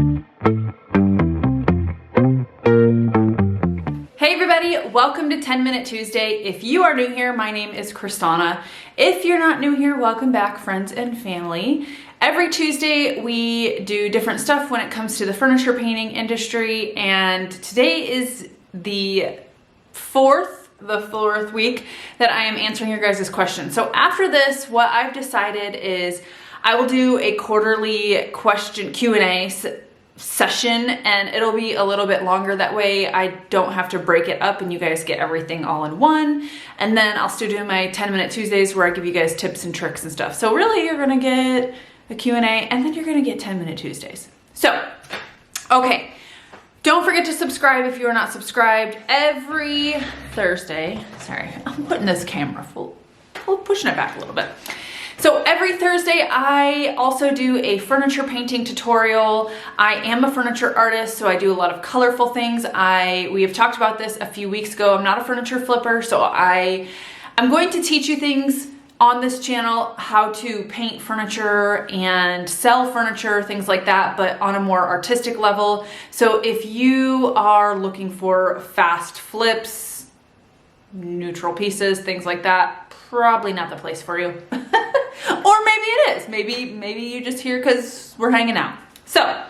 Hey everybody, welcome to 10-Minute Tuesday. If you are new here, my name is Crys'Dawna. If you're not new here, welcome back, friends and family. Every Tuesday we do different stuff when it comes to the furniture painting industry, and today is the fourth week that I am answering your guys' questions. So after this, what I've decided is I will do a quarterly question Q&A session, and it'll be a little bit longer. That way I don't have to break it up and you guys get everything all in one. And then I'll still do my 10-Minute Tuesdays where I give you guys tips and tricks and stuff. So really you're gonna get a Q&A and then you're gonna get 10-Minute Tuesdays. So, okay. Don't forget to subscribe if you are not subscribed. Every Thursday, sorry, I'm putting this camera pushing it back a little bit. So every Thursday, I also do a furniture painting tutorial. I am a furniture artist, so I do a lot of colorful things. We have talked about this a few weeks ago. I'm not a furniture flipper, so I'm going to teach you things on this channel, how to paint furniture and sell furniture, things like that, but on a more artistic level. So if you are looking for fast flips, neutral pieces, things like that, probably not the place for you. Or maybe it is. Maybe you just here because we're hanging out. So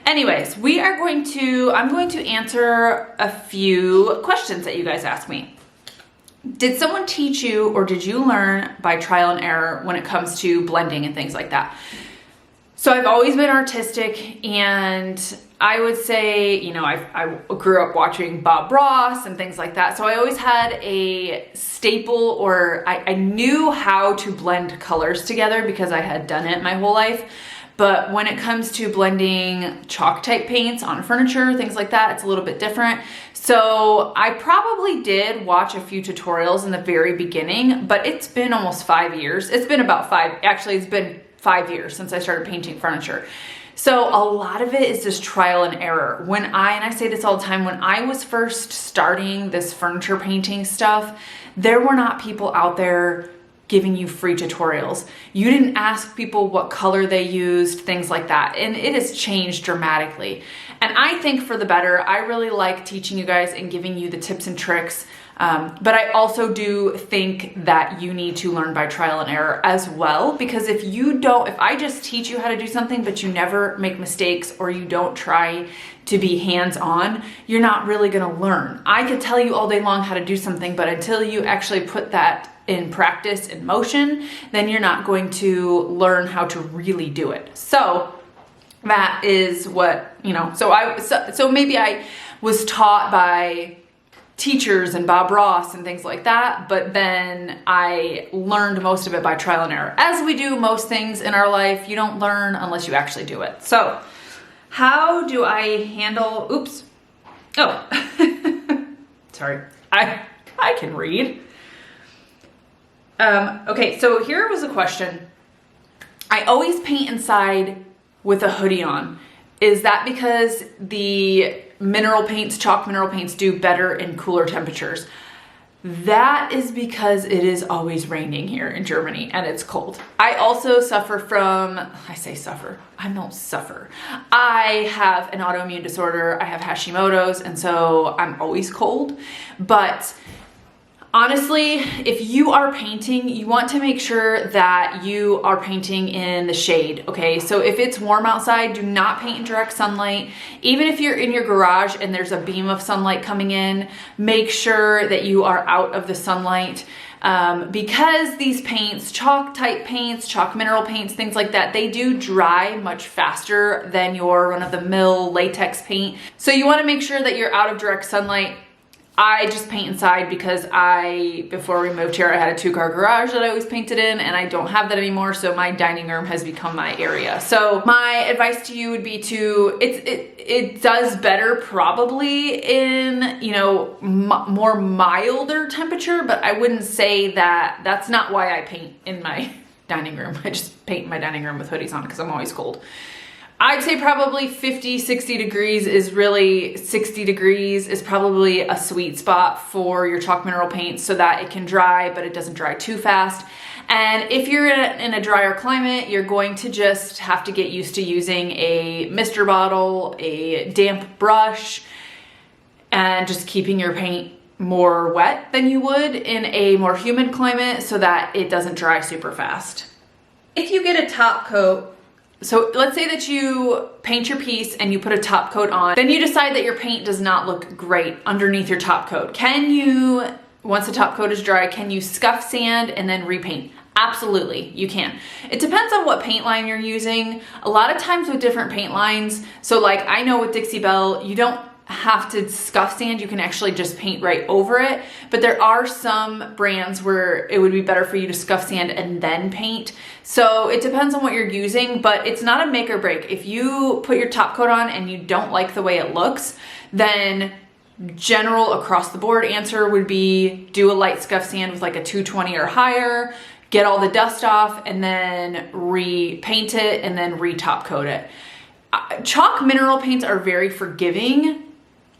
anyways, I'm going to answer a few questions that you guys asked me. Did someone teach you or did you learn by trial and error when it comes to blending and things like that? So I've always been artistic, and I would say, you know, I grew up watching Bob Ross and things like that. So I always had a staple, or I knew how to blend colors together because I had done it my whole life. But when it comes to blending chalk type paints on furniture, things like that, it's a little bit different. So I probably did watch a few tutorials in the very beginning, but it's been almost 5 years. It's been about it's been 5 years since I started painting furniture. So a lot of it is just trial and error. And I say this all the time, when I was first starting this furniture painting stuff, there were not people out there giving you free tutorials. You didn't ask people what color they used, things like that. And it has changed dramatically. And I think for the better. I really like teaching you guys and giving you the tips and tricks. But I also do think that you need to learn by trial and error as well, because if I just teach you how to do something, but you never make mistakes or you don't try to be hands-on, you're not really gonna learn. I could tell you all day long how to do something, but until you actually put that in practice, in motion, then you're not going to learn how to really do it. So that is what, you know, so maybe I was taught by teachers and Bob Ross and things like that, but then I learned most of it by trial and error. As we do most things in our life, you don't learn unless you actually do it. So how do I handle, oops, oh, sorry, I can read. Okay, so here was a question. I always paint inside with a hoodie on. Is that because the chalk mineral paints do better in cooler temperatures? That is because it is always raining here in Germany and it's cold. I also suffer from, I don't suffer. I have an autoimmune disorder. I have Hashimoto's, and so I'm always cold. But honestly, if you are painting, you want to make sure that you are painting in the shade, okay? So if it's warm outside, do not paint in direct sunlight. Even if you're in your garage and there's a beam of sunlight coming in, make sure that you are out of the sunlight. Because these paints, chalk type paints, chalk mineral paints, things like that, they do dry much faster than your run-of-the-mill latex paint. So you want to make sure that you're out of direct sunlight. I just paint inside because before we moved here, I had a 2-car garage that I always painted in, and I don't have that anymore, so my dining room has become my area. So my advice to you would be it does better probably in, you know, more milder temperature, but I wouldn't say that's not why I paint in my dining room. I just paint in my dining room with hoodies on because I'm always cold. I'd say probably 50, 60 degrees is really, 60 degrees is probably a sweet spot for your chalk mineral paint so that it can dry, but it doesn't dry too fast. And if you're in a drier climate, you're going to just have to get used to using a mister bottle, a damp brush, and just keeping your paint more wet than you would in a more humid climate so that it doesn't dry super fast. If you get a top coat, so let's say that you paint your piece and you put a top coat on, then you decide that your paint does not look great underneath your top coat. Can you, once the top coat is dry, can you scuff sand and then repaint? Absolutely, you can. It depends on what paint line you're using. A lot of times with different paint lines, so like I know with Dixie Belle, you don't have to scuff sand, you can actually just paint right over it. But there are some brands where it would be better for you to scuff sand and then paint. So it depends on what you're using, but it's not a make or break. If you put your top coat on and you don't like the way it looks, then general across the board answer would be do a light scuff sand with like a 220 or higher, get all the dust off, and then repaint it and then re-top coat it. Chalk mineral paints are very forgiving.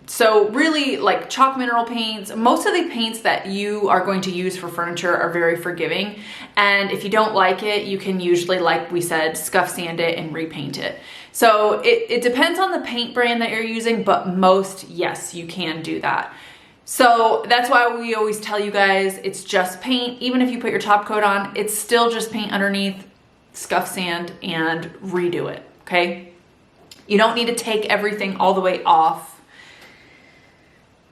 So really, like chalk mineral paints, most of the paints that you are going to use for furniture are very forgiving. And if you don't like it, you can usually, like we said, scuff sand it and repaint it. So it depends on the paint brand that you're using, but most, yes, you can do that. So that's why we always tell you guys it's just paint. Even if you put your top coat on, it's still just paint underneath, scuff sand, and redo it, okay? You don't need to take everything all the way off.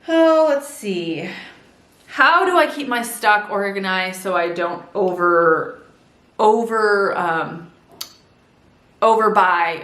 Oh, let's see. How do I keep my stock organized so I don't overbuy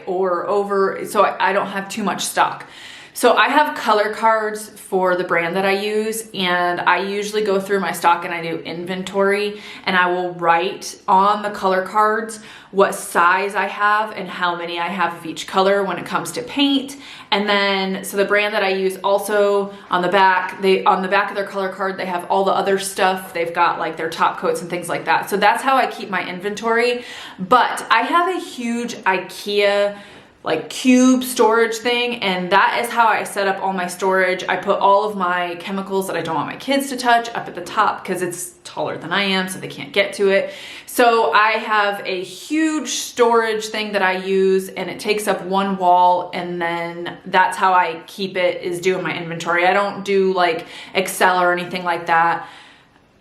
or so I don't have too much stock? So I have color cards for the brand that I use, and I usually go through my stock and I do inventory, and I will write on the color cards what size I have and how many I have of each color when it comes to paint. And then, so the brand that I use also on the back of their color card, they have all the other stuff. They've got like their top coats and things like that. So that's how I keep my inventory. But I have a huge IKEA like cube storage thing, and that is how I set up all my storage. I put all of my chemicals that I don't want my kids to touch up at the top because it's taller than I am, so they can't get to it. So I have a huge storage thing that I use, and it takes up one wall, and then that's how I keep it, is doing my inventory. I don't do like Excel or anything like that,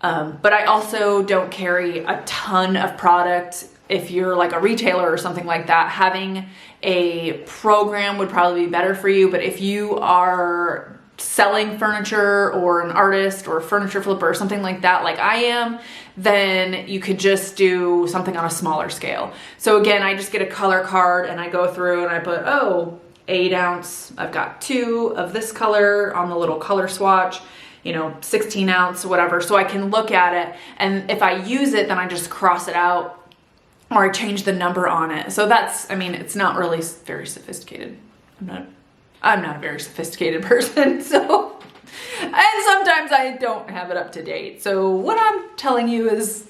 but I also don't carry a ton of product. If you're like a retailer or something like that, having a program would probably be better for you. But if you are selling furniture or an artist or a furniture flipper or something like that, like I am, then you could just do something on a smaller scale. So again, I just get a color card and I go through and I put, 8 ounce, I've got 2 of this color on the little color swatch, 16 ounce, whatever. So I can look at it, and if I use it, then I just cross it out, or I change the number on it. So that's, it's not really very sophisticated. I'm not a very sophisticated person, so, and sometimes I don't have it up to date. So what I'm telling you is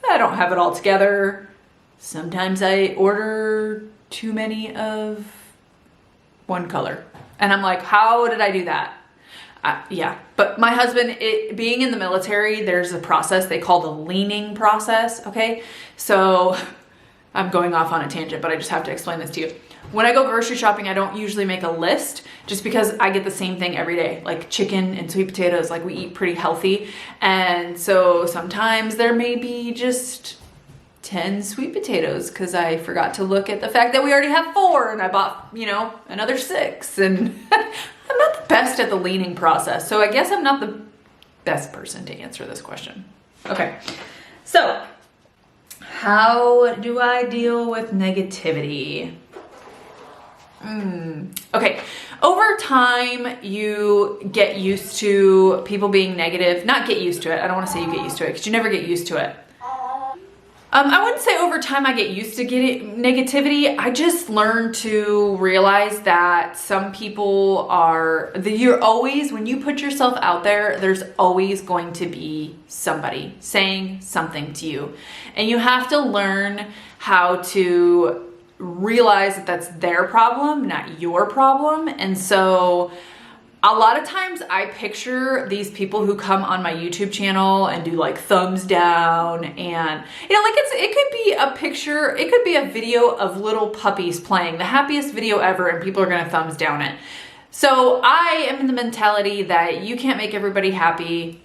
I don't have it all together. Sometimes I order too many of one color, and I'm like, how did I do that? Yeah, but my husband, being in the military, there's a process they call the leaning process, okay? So I'm going off on a tangent, but I just have to explain this to you. When I go grocery shopping, I don't usually make a list just because I get the same thing every day, like chicken and sweet potatoes. Like, we eat pretty healthy. And so sometimes there may be just 10 sweet potatoes because I forgot to look at the fact that we already have 4 and I bought, another 6. And I'm not the best at the leaning process. So I guess I'm not the best person to answer this question. Okay, so how do I deal with negativity? Okay, over time you get used to people being negative. Not get used to it. I don't want to say you get used to it because you never get used to it. I wouldn't say over time I get used to getting negativity. I just learned to realize that some people you're always, when you put yourself out there, there's always going to be somebody saying something to you. And you have to learn how to realize that that's their problem, not your problem. And so a lot of times I picture these people who come on my YouTube channel and do like thumbs down, and you know, like it could be a picture, it could be a video of little puppies playing, the happiest video ever, and people are gonna thumbs down it. So I am in the mentality that you can't make everybody happy.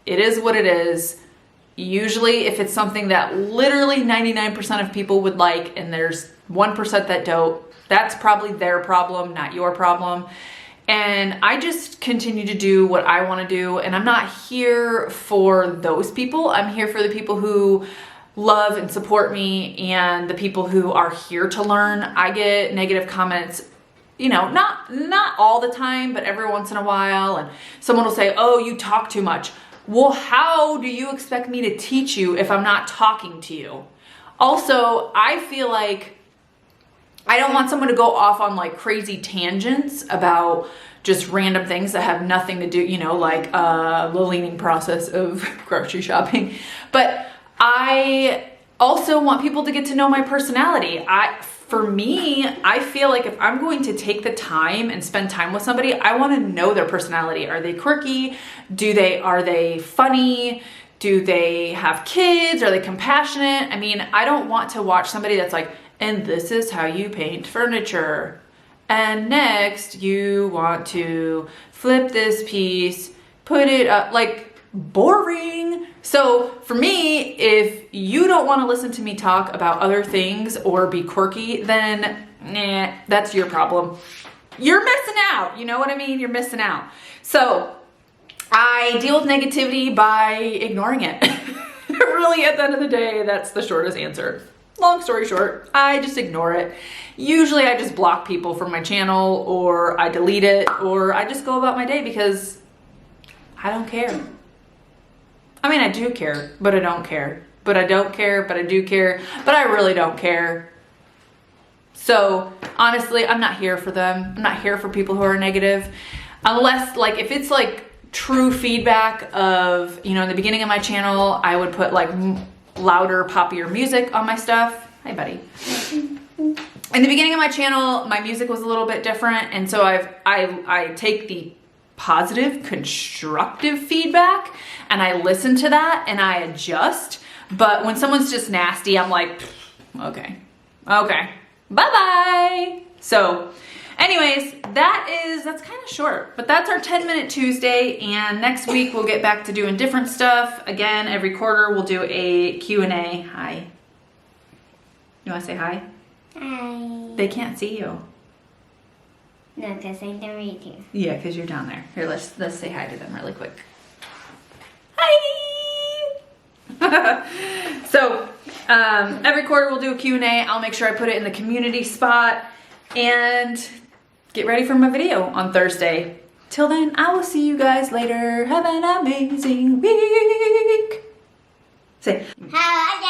It is what it is. Usually if it's something that literally 99% of people would like and there's 1% that don't, that's probably their problem, not your problem. And I just continue to do what I want to do, and I'm not here for those people. I'm here for the people who love and support me and the people who are here to learn. I get negative comments, you know, not all the time, but every once in a while, and someone will say, "Oh, you talk too much." Well, how do you expect me to teach you if I'm not talking to you? Also, I feel like I don't want someone to go off on like crazy tangents about just random things that have nothing to do, you know, like the leaning process of grocery shopping. But I also want people to get to know my personality. For me, I feel like if I'm going to take the time and spend time with somebody, I want to know their personality. Are they quirky? Are they funny? Do they have kids? Are they compassionate? I mean, I don't want to watch somebody that's like, and this is how you paint furniture. And next you want to flip this piece, put it up, like boring. So for me, if you don't want to listen to me talk about other things or be quirky, then nah, that's your problem. You're missing out. You know what I mean? You're missing out. So I deal with negativity by ignoring it. Really, at the end of the day, that's the shortest answer. Long story short, I just ignore it. Usually I just block people from my channel, or I delete it, or I just go about my day because I don't care. I mean, I do care, but I don't care. But I don't care, but I do care, but I really don't care. So honestly, I'm not here for them. I'm not here for people who are negative. Unless, like, if it's like true feedback of, you know, in the beginning of my channel, I would put like louder, poppier music on my stuff. Hi, buddy. In the beginning of my channel, my music was a little bit different, and so I take the positive, constructive feedback and I listen to that and I adjust. But when someone's just nasty, I'm like, okay, bye-bye. So anyways, that's kind of short, but that's our 10-minute Tuesday, and next week we'll get back to doing different stuff. Again, every quarter we'll do a Q&A. Hi. You want to say hi? Hi. They can't see you. No, because I don't read you. Yeah, because you're down there. Here, let's say hi to them really quick. Hi! So, every quarter we'll do a Q&A. I'll make sure I put it in the community spot, and get ready for my video on Thursday. Till then, I will see you guys later. Have an amazing week. Say, Hi.